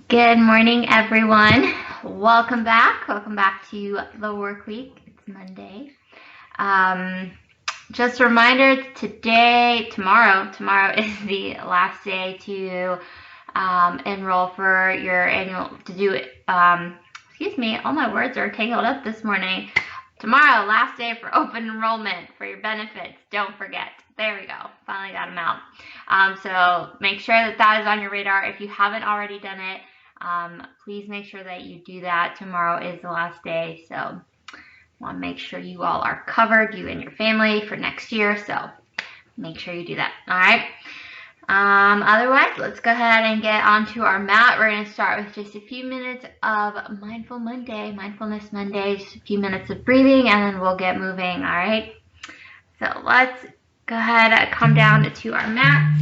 Good morning, everyone. Welcome back. Welcome back to the work week. It's Monday. Just a reminder, tomorrow is the last day to enroll for your annual, excuse me, all my words are tangled up this morning. Tomorrow, last day for open enrollment for your benefits. Don't forget. There we go. Finally got them out. So make sure that is on your radar. If you haven't already done it, please make sure that you do that. Tomorrow is the last day. So want to make sure you all are covered, you and your family, for next year. So make sure you do that. All right. Otherwise, let's go ahead and get onto our mat. We're going to start with just a few minutes of Mindfulness Monday, just a few minutes of breathing, and then we'll get moving. All right. So let's go ahead and come down to our mat.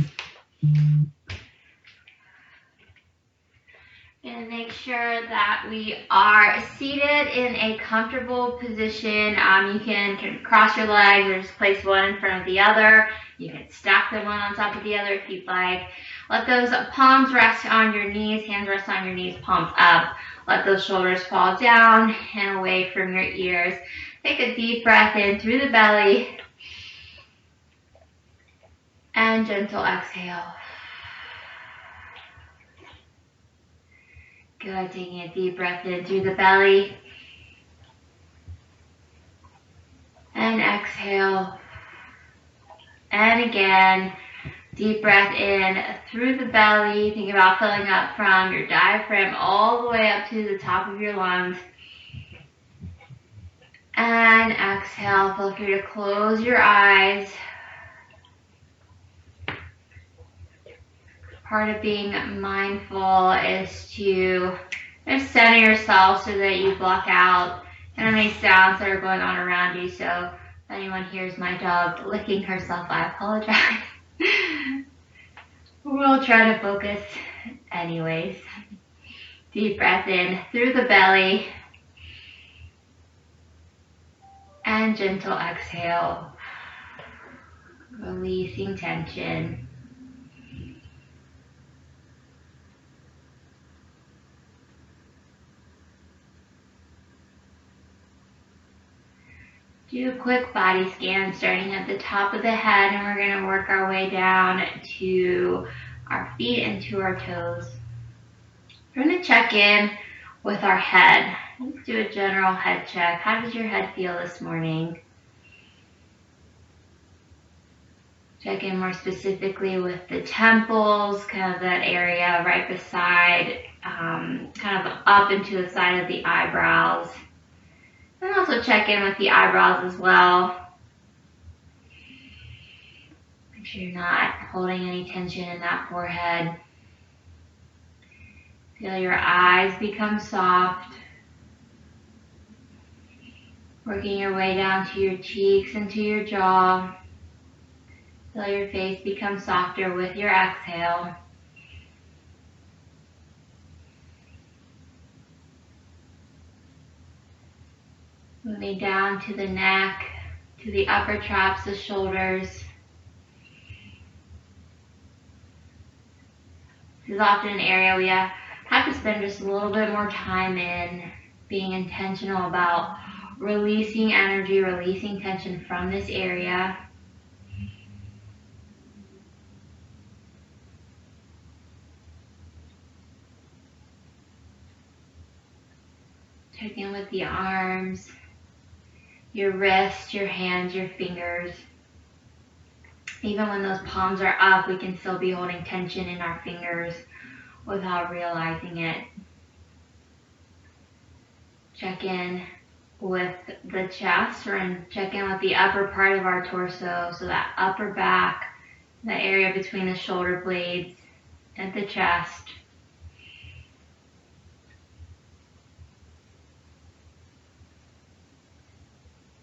And make sure that we are seated in a comfortable position. You can cross your legs or just place one in front of the other. You can stack them one on top of the other if you'd like. Let those palms rest on your knees, hands rest on your knees, palms up. Let those shoulders fall down and away from your ears. Take a deep breath in through the belly and gentle exhale. Good, taking a deep breath in through the belly. And exhale. And again, deep breath in through the belly. Think about filling up from your diaphragm all the way up to the top of your lungs. And exhale, feel free to close your eyes. Part of being mindful is to just center yourself so that you block out any sounds that are going on around you. So if anyone hears my dog licking herself, I apologize. We'll try to focus anyways. Deep breath in through the belly. And gentle exhale. Releasing tension. Do a quick body scan starting at the top of the head, and we're going to work our way down to our feet and to our toes. We're going to check in with our head. Let's do a general head check. How does your head feel this morning? Check in more specifically with the temples, kind of that area right beside, kind of up into the side of the eyebrows. And also check in with the eyebrows as well. Make sure you're not holding any tension in that forehead. Feel your eyes become soft. Working your way down to your cheeks and to your jaw. Feel your face become softer with your exhale. Moving down to the neck, to the upper traps, the shoulders. This is often an area we have to spend just a little bit more time in, being intentional about releasing energy, releasing tension from this area. Check in with the arms, your wrists, your hands, your fingers. Even when those palms are up, we can still be holding tension in our fingers without realizing it. Check in with the chest, and check in with the upper part of our torso, so that upper back, the area between the shoulder blades and the chest.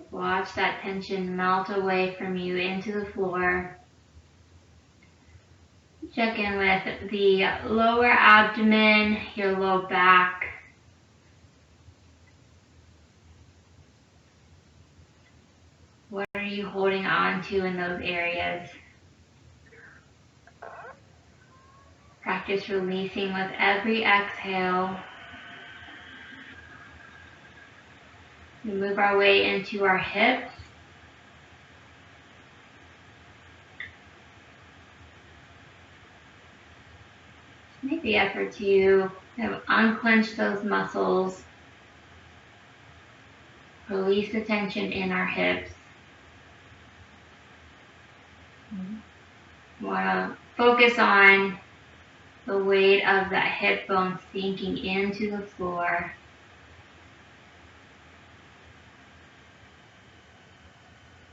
Watch that tension melt away from you into the floor. Check in with the lower abdomen, your low back. What are you holding on to in those areas? Practice releasing with every exhale. We move our way into our hips. Make the effort to kind of unclench those muscles. Release the tension in our hips. We want to focus on the weight of that hip bone sinking into the floor.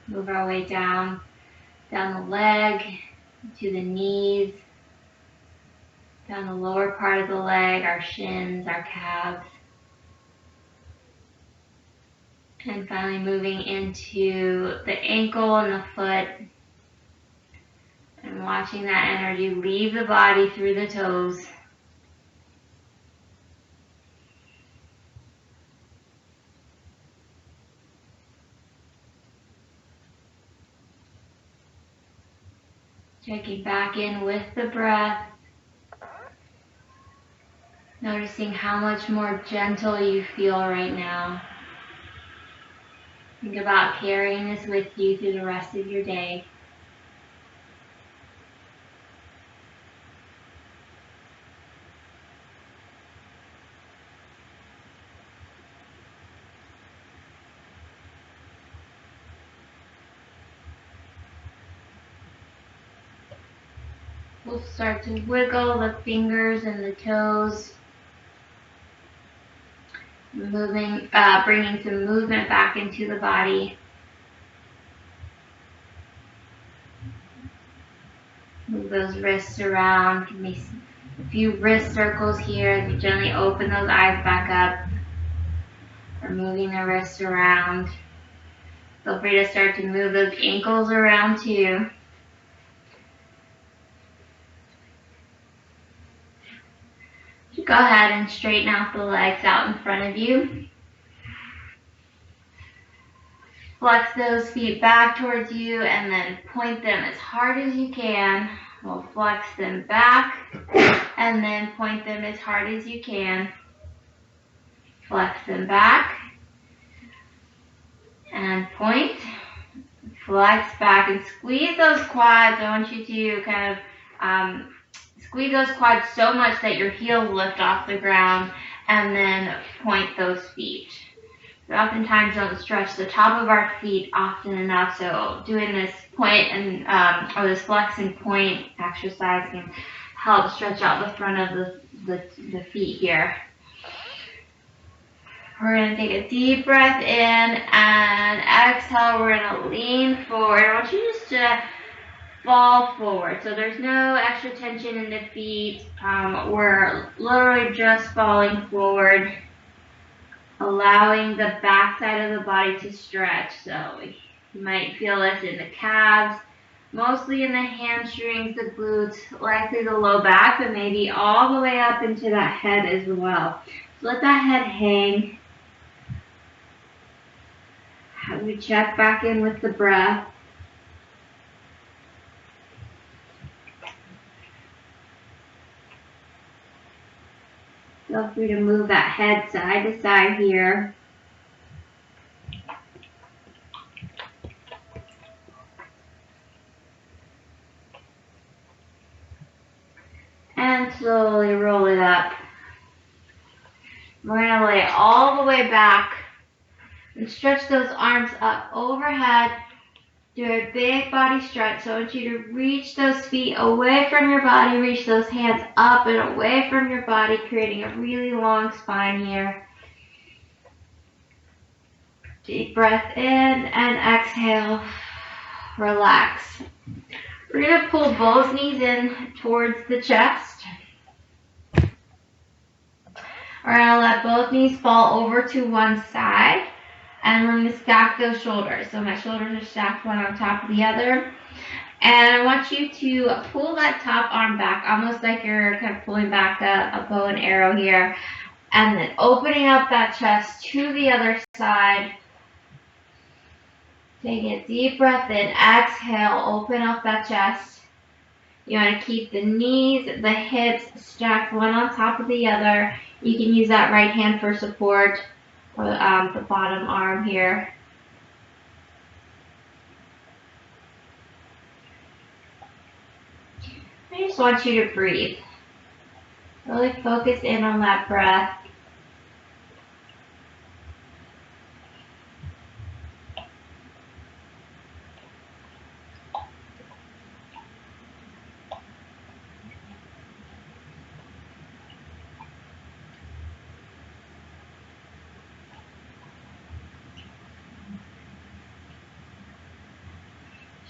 Move our way down the leg, to the knees, down the lower part of the leg, our shins, our calves. And finally moving into the ankle and the foot. And watching that energy leave the body through the toes. Checking back in with the breath. Noticing how much more gentle you feel right now. Think about carrying this with you through the rest of your day. We'll start to wiggle the fingers and the toes. Bringing some movement back into the body. Move those wrists around. Give me a few wrist circles here as you gently open those eyes back up. Or moving the wrists around. Feel free to start to move those ankles around too. Go ahead and straighten out the legs out in front of you. Flex those feet back towards you and then point them as hard as you can. We'll flex them back and then point them as hard as you can. Flex them back and point. Flex back and squeeze those quads. I want you to kind of squeeze those quads so much that your heels lift off the ground and then point those feet. We oftentimes don't stretch the top of our feet often enough, so doing this point and or this flex and point exercise can help stretch out the front of the feet here. We're going to take a deep breath in and exhale. We're going to lean forward. I want you just to fall forward. So there's no extra tension in the feet. We're literally just falling forward, allowing the back side of the body to stretch. So you might feel this in the calves, mostly in the hamstrings, the glutes, likely the low back, but maybe all the way up into that head as well. So let that head hang. Have we check back in with the breath. Feel free to move that head side to side here. And slowly roll it up. We're going to lay all the way back and stretch those arms up overhead. Do a big body stretch. So I want you to reach those feet away from your body, reach those hands up and away from your body, creating a really long spine here. Deep breath in and exhale. Relax. We're going to pull both knees in towards the chest. We're going to let both knees fall over to one side. And we're going to stack those shoulders. So my shoulders are stacked one on top of the other. And I want you to pull that top arm back, almost like you're kind of pulling back a bow and arrow here. And then opening up that chest to the other side. Take a deep breath in. Exhale, open up that chest. You want to keep the knees, the hips stacked one on top of the other. You can use that right hand for support, or the bottom arm here. I just want you to breathe. Really focus in on that breath.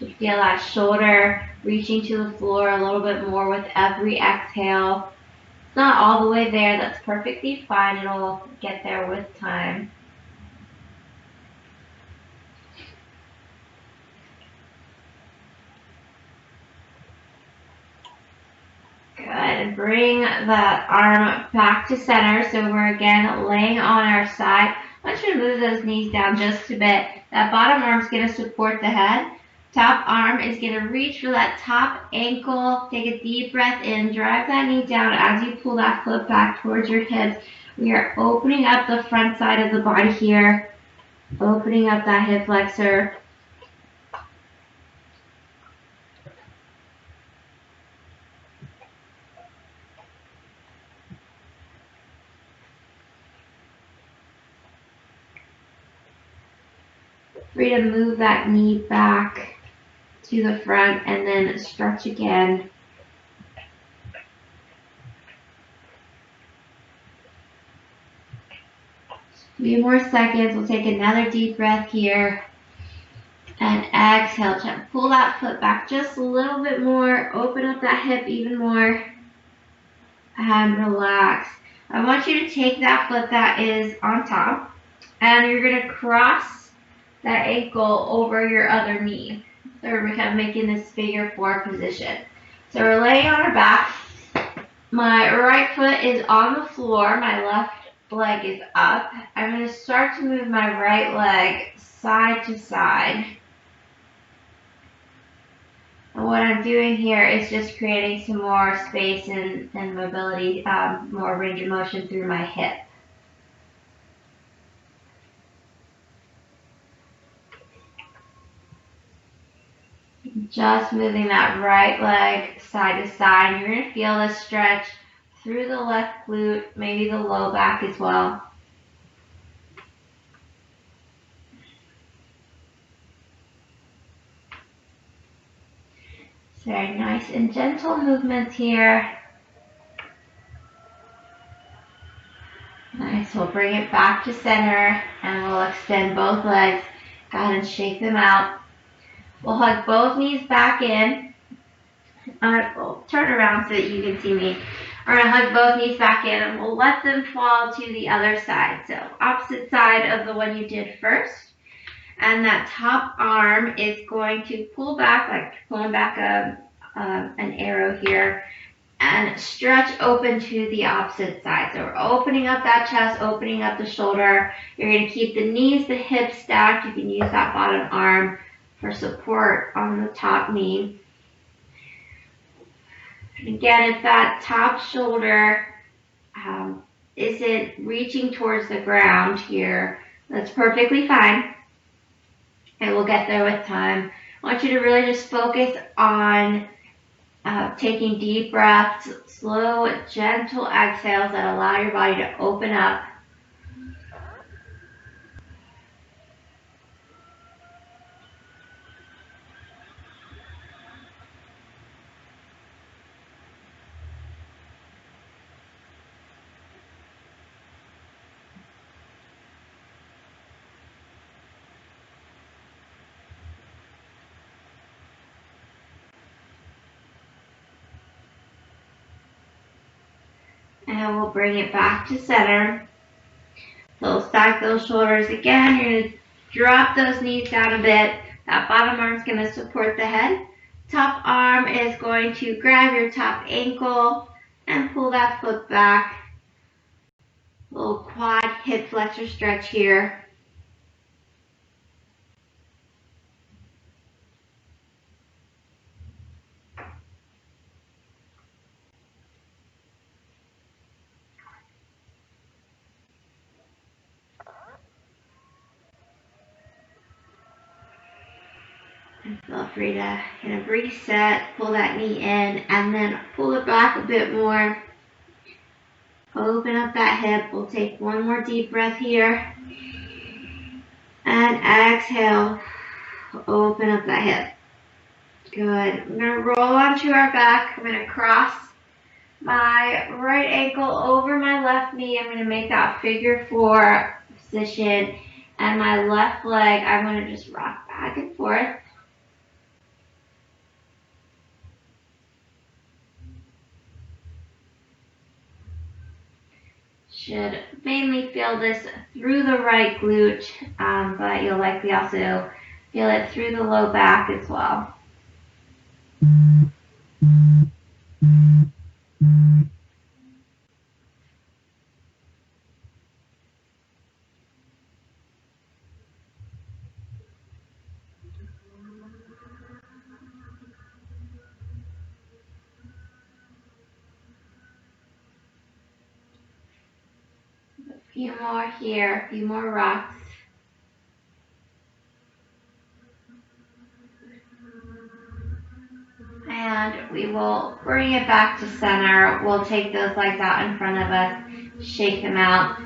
You feel that shoulder reaching to the floor a little bit more with every exhale. It's not all the way there, that's perfectly fine. It'll get there with time. Good, and bring the arm back to center. So we're again laying on our side. I want you to move those knees down just a bit. That bottom arm is going to support the head. Top arm is going to reach for that top ankle. Take a deep breath in. Drive that knee down as you pull that foot back towards your hips. We are opening up the front side of the body here. Opening up that hip flexor. Free to move that knee back to the front and then stretch again. A few more seconds. We'll take another deep breath here. And exhale. Try to pull that foot back just a little bit more. Open up that hip even more. And relax. I want you to take that foot that is on top. And you're going to cross that ankle over your other knee. So we're kind of making this figure four position. So we're laying on our back. My right foot is on the floor. My left leg is up. I'm going to start to move my right leg side to side. And what I'm doing here is just creating some more space and mobility, more range of motion through my hip. Just moving that right leg side to side. You're going to feel this stretch through the left glute, maybe the low back as well. Very nice and gentle movements here. Nice, we'll bring it back to center and we'll extend both legs. Go ahead and shake them out. We'll hug both knees back in. We'll turn around so that you can see me. We're going to hug both knees back in and we'll let them fall to the other side. So opposite side of the one you did first. And that top arm is going to pull back, like pulling back an arrow here, and stretch open to the opposite side. So we're opening up that chest, opening up the shoulder. You're going to keep the knees, the hips stacked. You can use that bottom arm for support on the top knee. And again, if that top shoulder isn't reaching towards the ground here, that's perfectly fine. And we'll get there with time. I want you to really just focus on taking deep breaths, slow, gentle exhales that allow your body to open up. And we'll bring it back to center. So we'll stack those shoulders again. You're going to drop those knees down a bit. That bottom arm is going to support the head. Top arm is going to grab your top ankle and pull that foot back. Little quad hip flexor stretch here. And feel free to kind of reset, pull that knee in, and then pull it back a bit more. Open up that hip. We'll take one more deep breath here. And exhale. Open up that hip. Good. I'm going to roll onto our back. I'm going to cross my right ankle over my left knee. I'm going to make that figure 4 position. And my left leg, I'm going to just rock back and forth. Should mainly feel this through the right glute, but you'll likely also feel it through the low back as well. A few more here, a few more rocks. And we will bring it back to center. We'll take those legs out in front of us, shake them out.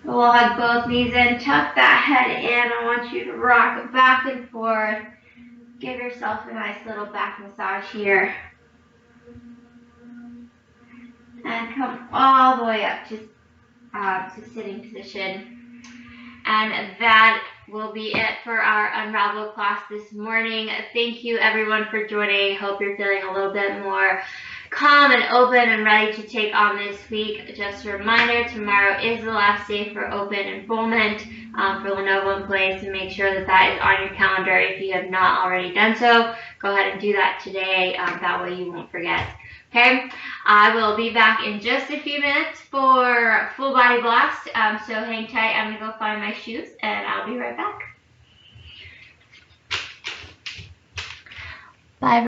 We'll hug both knees in, tuck that head in. I want you to rock back and forth. Give yourself a nice little back massage here. And come all the way up to sitting position. And that will be it for our Unravel class this morning. Thank you everyone for joining. Hope you're feeling a little bit more calm and open and ready to take on this week. Just a reminder, tomorrow is the last day for open enrollment for Lenovo employees, so make sure that that is on your calendar. If you have not already done so, go ahead and do that today. That way you won't forget. Okay, I will be back in just a few minutes for full body blast, so hang tight. I'm going to go find my shoes and I'll be right back. Bye.